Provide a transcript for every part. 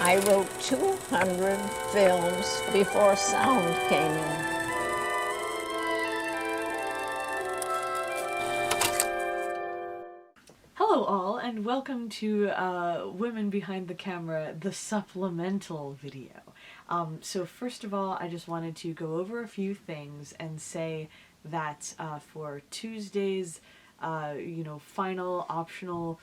I wrote 200 films before sound came in. Hello all, and welcome to Women Behind the Camera, the supplemental video. So first of all, I just wanted to go over a few things and say that for Tuesday's, final optional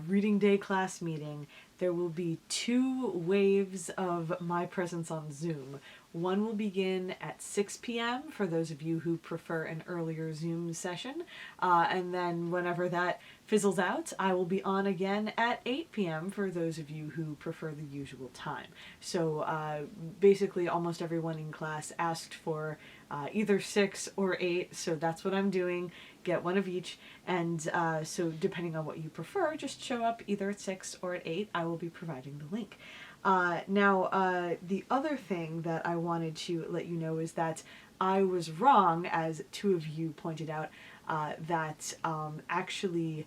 reading day class meeting, there will be 2 waves of my presence on Zoom. One will begin at 6 p.m. for those of you who prefer an earlier Zoom session, and then whenever that fizzles out, I will be on again at 8 p.m. for those of you who prefer the usual time. So basically almost everyone in class asked for either 6 or 8, so that's what I'm doing. Get one of each, and so depending on what you prefer, just show up either at 6 or at 8. I will be providing the link. Now, the other thing that I wanted to let you know is that I was wrong, as 2 of you pointed out, that actually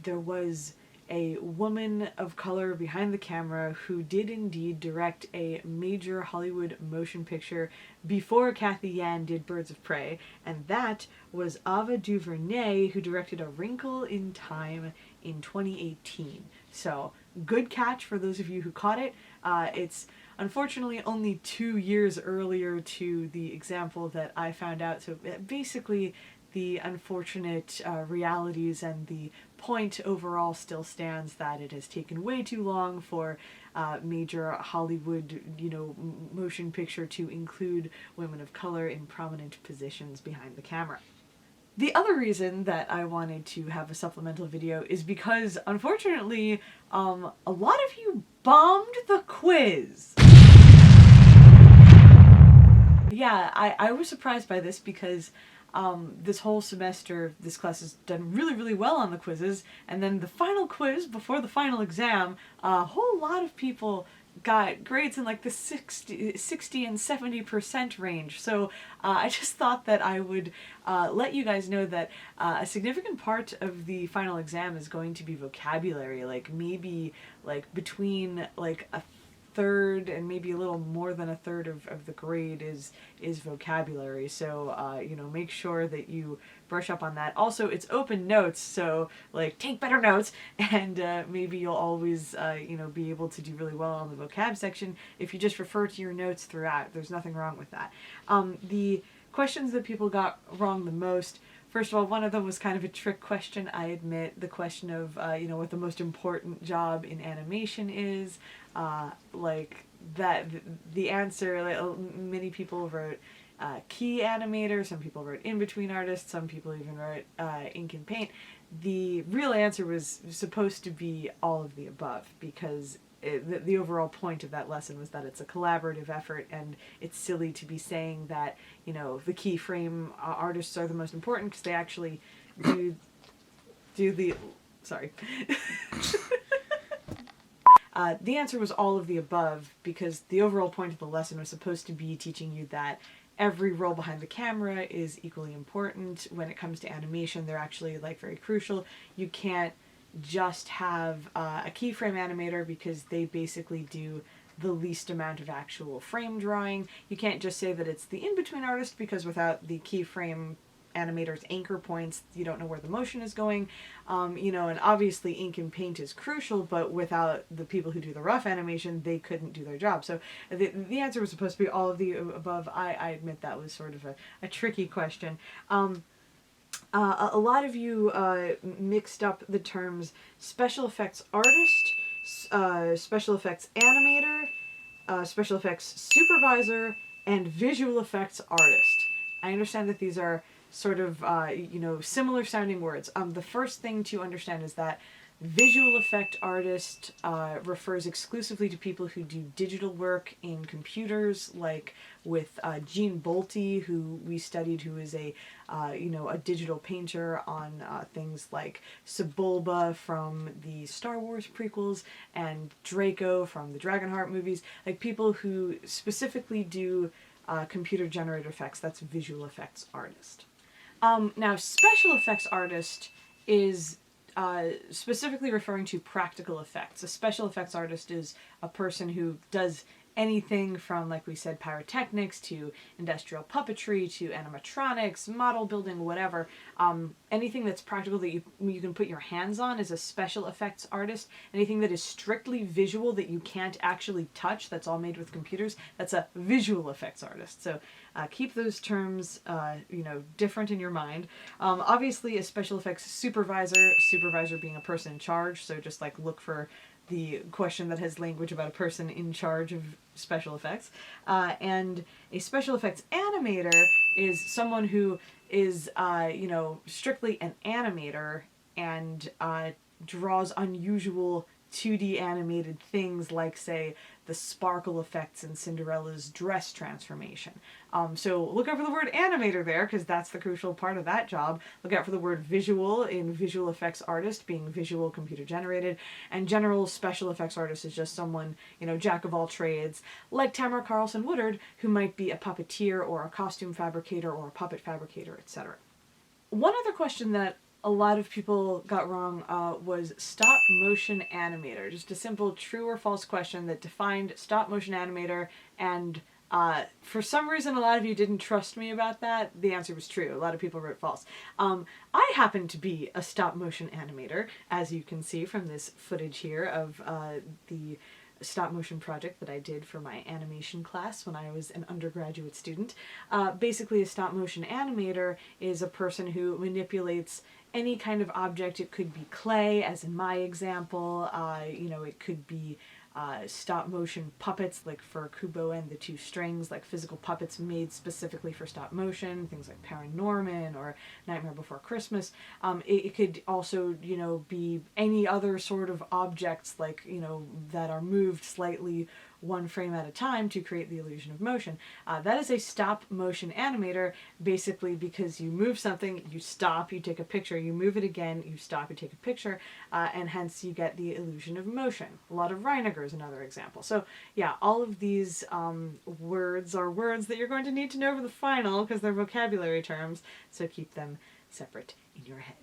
there was a woman of color behind the camera who did indeed direct a major Hollywood motion picture before Kathy Yan did Birds of Prey, and that was Ava DuVernay, who directed A Wrinkle in Time in 2018. So, good catch for those of you who caught it. It's unfortunately only 2 years earlier to the example that I found out, so basically the unfortunate realities and the point overall still stands that it has taken way too long for major Hollywood, motion picture to include women of color in prominent positions behind the camera. The other reason that I wanted to have a supplemental video is because, unfortunately, a lot of you bombed the quiz. Yeah, I was surprised by this because this whole semester, this class has done really, really well on the quizzes, and then the final quiz before the final exam, a whole lot of people got grades in like the 60 and 70% range. So I just thought that I would let you guys know that a significant part of the final exam is going to be vocabulary, like maybe like between like a third and maybe a little more than a third of the grade is vocabulary. So make sure that you brush up on that. Also, it's open notes, so like take better notes, and maybe you'll always be able to do really well on the vocab section if you just refer to your notes throughout. There's nothing wrong with that. The questions that people got wrong the most, first of all, one of them was kind of a trick question, I admit. The question of, what the most important job in animation is. The answer, many people wrote key animator, some people wrote in-between artist, some people even wrote ink and paint. The real answer was supposed to be all of the above, because the overall point of that lesson was that it's a collaborative effort, and it's silly to be saying that the key frame artists are the most important, because they actually do the sorry. The answer was all of the above, because the overall point of the lesson was supposed to be teaching you that every role behind the camera is equally important. When it comes to animation, they're actually very crucial. You can't just have a keyframe animator, because they basically do the least amount of actual frame drawing. You can't just say that it's the in-between artist, because without the keyframe animator's anchor points, you don't know where the motion is going. And obviously ink and paint is crucial, but without the people who do the rough animation, they couldn't do their job. So the answer was supposed to be all of the above. I admit that was sort of a tricky question. A lot of you mixed up the terms special effects artist, special effects animator, special effects supervisor, and visual effects artist. I understand that these are sort of, similar sounding words. The first thing to understand is that visual effect artist refers exclusively to people who do digital work in computers, like with Gene Bolte, who we studied, who is a digital painter on things like Sebulba from the Star Wars prequels and Draco from the Dragonheart movies, like people who specifically do computer-generated effects. That's visual effects artist. Now, special effects artist is specifically referring to practical effects. A special effects artist is a person who does anything from, like we said, pyrotechnics to industrial puppetry to animatronics, model building, whatever. Anything that's practical that you can put your hands on is a special effects artist. Anything that is strictly visual that you can't actually touch, that's all made with computers, that's a visual effects artist. So keep those terms, different in your mind. Obviously, a special effects supervisor being a person in charge. So just like look for the question that has language about a person in charge of special effects. And a special effects animator is someone who is, strictly an animator and draws unusual 2D animated things like, say, the sparkle effects in Cinderella's dress transformation. So look out for the word animator there, because that's the crucial part of that job. Look out for the word visual in visual effects artist, being visual computer generated. And general special effects artist is just someone, jack of all trades, like Tamara Carlson Woodard, who might be a puppeteer or a costume fabricator or a puppet fabricator, etc. One other question that a lot of people got wrong was stop motion animator. Just a simple true or false question that defined stop motion animator, and for some reason a lot of you didn't trust me about that. The answer was true. A lot of people wrote false. I happen to be a stop motion animator, as you can see from this footage here of the stop motion project that I did for my animation class when I was an undergraduate student. Basically, a stop motion animator is a person who manipulates any kind of object. It could be clay, as in my example. It could be stop motion puppets, like for Kubo and the Two Strings, like physical puppets made specifically for stop motion, things like Paranorman or Nightmare Before Christmas. It could also, be any other sort of objects, like, that are moved slightly one frame at a time to create the illusion of motion. That is a stop motion animator, basically because you move something, you stop, you take a picture, you move it again, you stop, you take a picture, and hence you get the illusion of motion. A lot of Reiniger is another example. So yeah, all of these words are words that you're going to need to know for the final because they're vocabulary terms, so keep them separate in your head.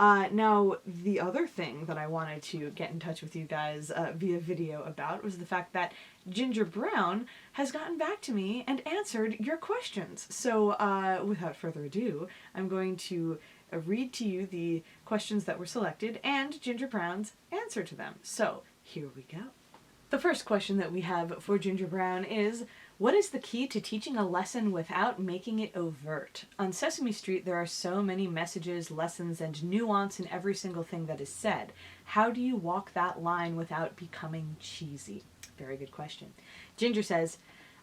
Now, the other thing that I wanted to get in touch with you guys via video about was the fact that Ginger Brown has gotten back to me and answered your questions. So, without further ado, I'm going to read to you the questions that were selected and Ginger Brown's answer to them. So, here we go. The first question that we have for Ginger Brown is, what is the key to teaching a lesson without making it overt? On Sesame Street, there are so many messages, lessons, and nuance in every single thing that is said. How do you walk that line without becoming cheesy? Very good question. Ginger says,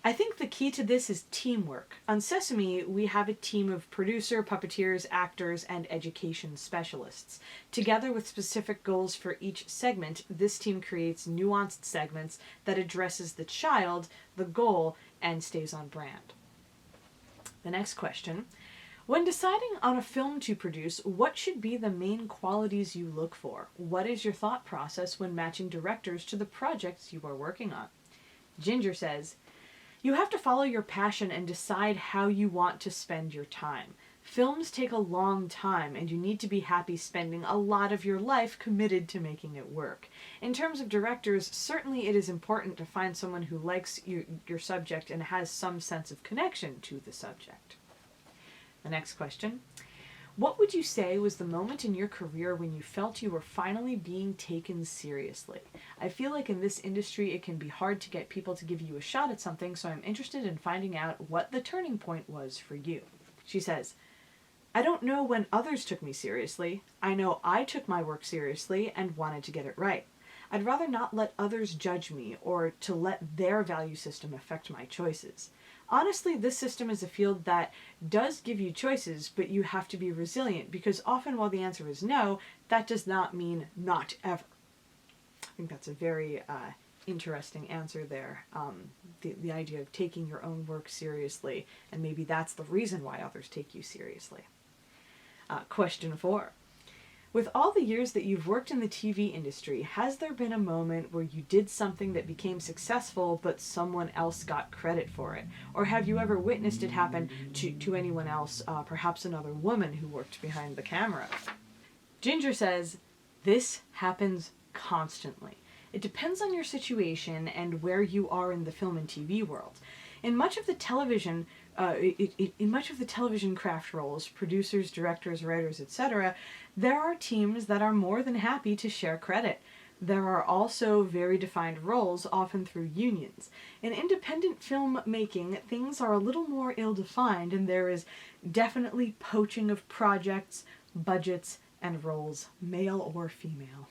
I think the key to this is teamwork. On Sesame, we have a team of producer, puppeteers, actors, and education specialists. Together with specific goals for each segment, this team creates nuanced segments that addresses the child, the goal, and stays on brand. The next question. When deciding on a film to produce, what should be the main qualities you look for? What is your thought process when matching directors to the projects you are working on? Ginger says, you have to follow your passion and decide how you want to spend your time. Films take a long time, and you need to be happy spending a lot of your life committed to making it work. In terms of directors, certainly it is important to find someone who likes your subject and has some sense of connection to the subject. The next question. What would you say was the moment in your career when you felt you were finally being taken seriously? I feel like in this industry it can be hard to get people to give you a shot at something, so I'm interested in finding out what the turning point was for you. She says, I don't know when others took me seriously. I know I took my work seriously and wanted to get it right. I'd rather not let others judge me or to let their value system affect my choices. Honestly, this system is a field that does give you choices, but you have to be resilient because often while the answer is no, that does not mean not ever. I think that's a very interesting answer there. The idea of taking your own work seriously, and maybe that's the reason why others take you seriously. Question 4. With all the years that you've worked in the TV industry, has there been a moment where you did something that became successful but someone else got credit for it? Or have you ever witnessed it happen to anyone else, perhaps another woman who worked behind the camera? Ginger says, This happens constantly. It depends on your situation and where you are in the film and TV world. In much of the television, in much of the television craft roles, producers, directors, writers, etc., there are teams that are more than happy to share credit. There are also very defined roles, often through unions. In independent filmmaking, things are a little more ill-defined, and there is definitely poaching of projects, budgets, and roles, male or female.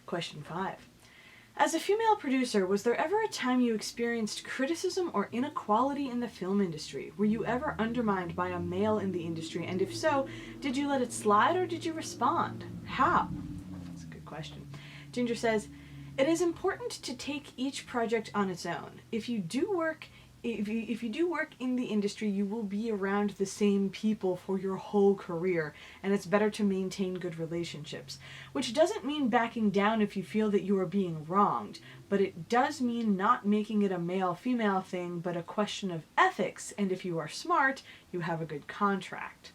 Question 5. As a female producer, was there ever a time you experienced criticism or inequality in the film industry? Were you ever undermined by a male in the industry? And if so, did you let it slide or did you respond? How? That's a good question. Ginger says, it is important to take each project on its own. If you do work in the industry, you will be around the same people for your whole career, and it's better to maintain good relationships. Which doesn't mean backing down if you feel that you are being wronged, but it does mean not making it a male-female thing, but a question of ethics, and if you are smart, you have a good contract.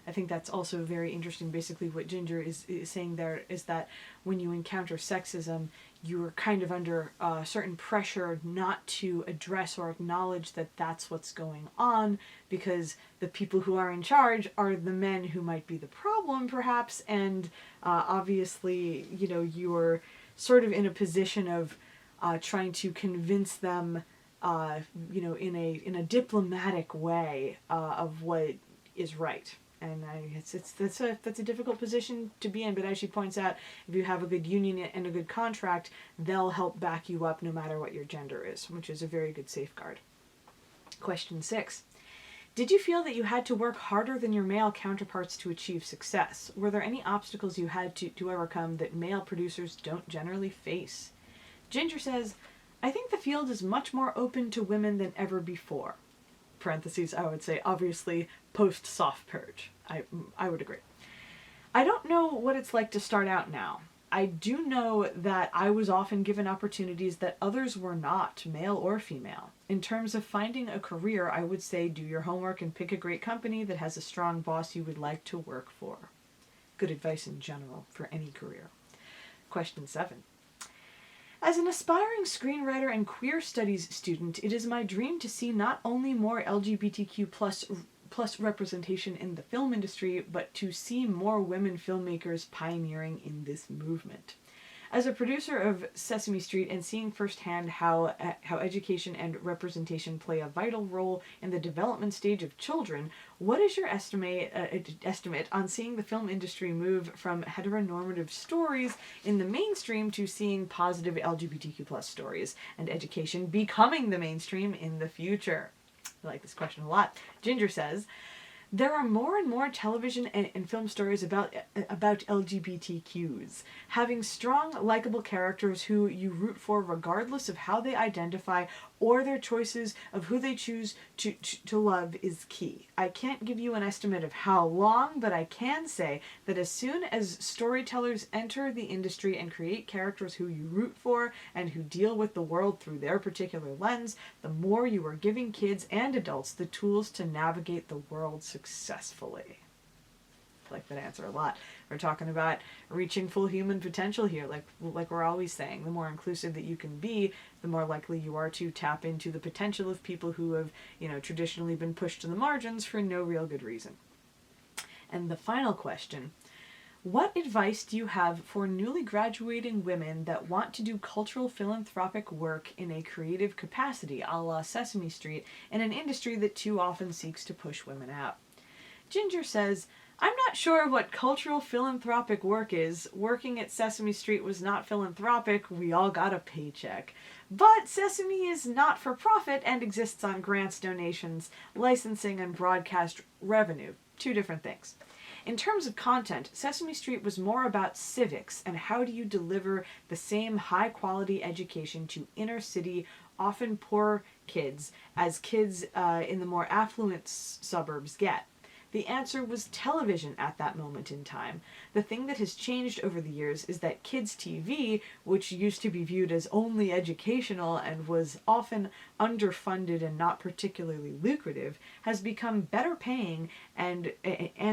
I think that's also very interesting. Basically what Ginger is saying there is that when you encounter sexism, you're kind of under certain pressure not to address or acknowledge that that's what's going on, because the people who are in charge are the men who might be the problem, perhaps, and obviously, you know, you're sort of in a position of trying to convince them, you know, in a diplomatic way of what is right. And that's a difficult position to be in, but as she points out, if you have a good union and a good contract, they'll help back you up no matter what your gender is, which is a very good safeguard. Question 6. Did you feel that you had to work harder than your male counterparts to achieve success? Were there any obstacles you had to overcome that male producers don't generally face? Ginger says, I think the field is much more open to women than ever before. Parentheses, I would say, obviously, post-soft purge. I would agree. I don't know what it's like to start out now. I do know that I was often given opportunities that others were not, male or female. In terms of finding a career, I would say do your homework and pick a great company that has a strong boss you would like to work for. Good advice in general for any career. Question 7. As an aspiring screenwriter and queer studies student, it is my dream to see not only more LGBTQ plus representation in the film industry, but to see more women filmmakers pioneering in this movement. As a producer of Sesame Street and seeing firsthand how education and representation play a vital role in the development stage of children, what is your estimate on seeing the film industry move from heteronormative stories in the mainstream to seeing positive LGBTQ plus stories and education becoming the mainstream in the future? I like this question a lot. Ginger says, there are more and more television and film stories about LGBTQs. Having strong, likable characters who you root for regardless of how they identify or their choices of who they choose to love is key. I can't give you an estimate of how long, but I can say that as soon as storytellers enter the industry and create characters who you root for and who deal with the world through their particular lens, the more you are giving kids and adults the tools to navigate the world successfully. I like that answer a lot. We're talking about reaching full human potential here, like we're always saying. The more inclusive that you can be, the more likely you are to tap into the potential of people who have, you know, traditionally been pushed to the margins for no real good reason. And the final question, what advice do you have for newly graduating women that want to do cultural philanthropic work in a creative capacity, a la Sesame Street, in an industry that too often seeks to push women out? Ginger says, I'm not sure what cultural philanthropic work is. Working at Sesame Street was not philanthropic. We all got a paycheck. But Sesame is not for profit and exists on grants, donations, licensing, and broadcast revenue. Two different things. In terms of content, Sesame Street was more about civics and how do you deliver the same high-quality education to inner-city, often poor kids as kids in the more affluent suburbs get. The answer was television at that moment in time. The thing that has changed over the years is that kids' TV, which used to be viewed as only educational and was often underfunded and not particularly lucrative, has become better paying, and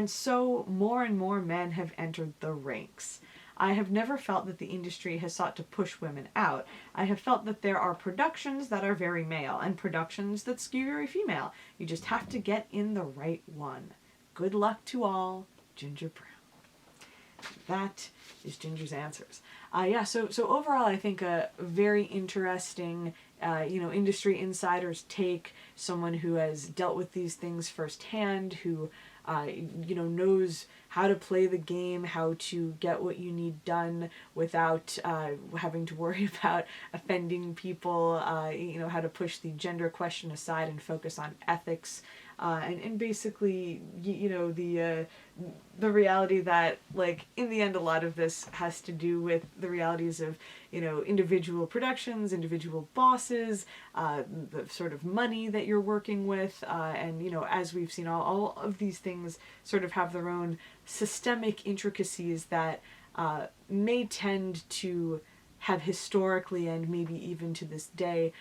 so more and more men have entered the ranks. I have never felt that the industry has sought to push women out. I have felt that there are productions that are very male and productions that skew very female. You just have to get in the right one. Good luck to all, Ginger Brown. That is Ginger's answers. So overall, I think a very interesting, industry insider's take, someone who has dealt with these things firsthand, who knows how to play the game, how to get what you need done without having to worry about offending people, how to push the gender question aside and focus on ethics, and basically, the reality that, like, in the end, a lot of this has to do with the realities of, individual productions, individual bosses, the sort of money that you're working with, and, as we've seen, all of these things sort of have their own systemic intricacies that may tend to have historically, and maybe even to this day,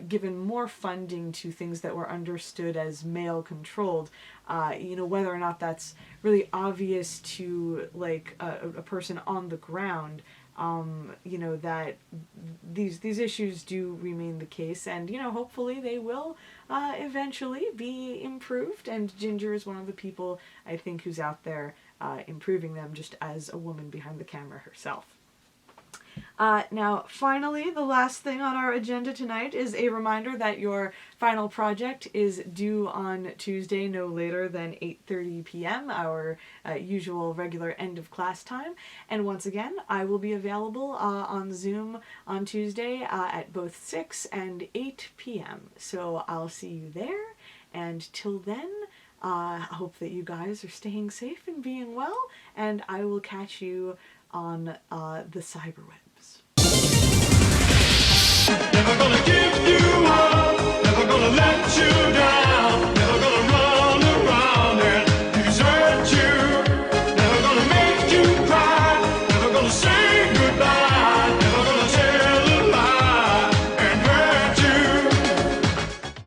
given more funding to things that were understood as male-controlled, whether or not that's really obvious to, like, a person on the ground, that these issues do remain the case, and, hopefully they will eventually be improved, and Ginger is one of the people, I think, who's out there improving them, just as a woman behind the camera herself. Now, finally, the last thing on our agenda tonight is a reminder that your final project is due on Tuesday, no later than 8:30 p.m., our usual regular end of class time. And once again, I will be available on Zoom on Tuesday at both 6 and 8 p.m. So I'll see you there, and till then, I hope that you guys are staying safe and being well, and I will catch you on the cyberwebs. Never gonna give you up.